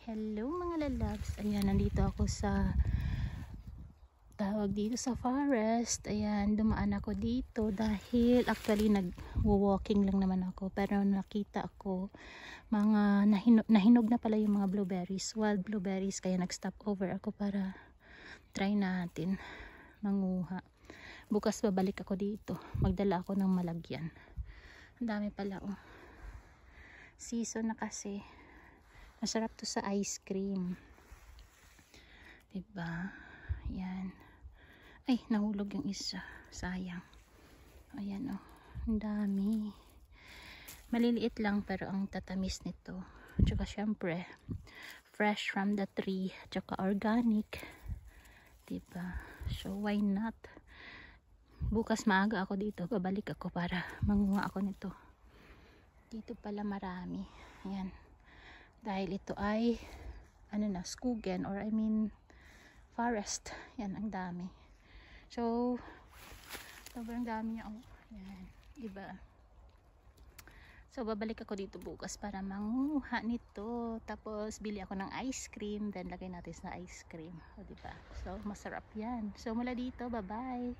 Hello mga lalabs. Ayan, nandito ako sa tawag dito sa forest. Ayan, dumaan ako dito dahil actually nag-walking lang naman ako, pero nakita ako mga nahinog na pala yung mga blueberries, wild blueberries, kaya nag-stop over ako para try natin manguha. Bukas babalik ako dito, magdala ako ng malagyan. Ang dami pala oh. Season na kasi. Masarap to sa ice cream. Diba? Ayan. Ay, nahulog yung isa. Sayang. Ayan oh. Ang dami. Maliliit lang pero ang tatamis nito. Tsaka syempre, fresh from the tree. Tsaka organic. Diba? So, why not? Bukas maaga ako dito. Babalik ako para manguha ako nito. Dito pala marami. Ayan. Dahil ito ay skugen or I mean forest. Yan, ang dami. So, sobrang dami niya. Oh, yan. Diba? So, babalik ako dito bukas para manguha nito. Tapos, bili ako ng ice cream. Then, lagay natin sa ice cream. O, diba? So, masarap yan. So, mula dito, bye-bye.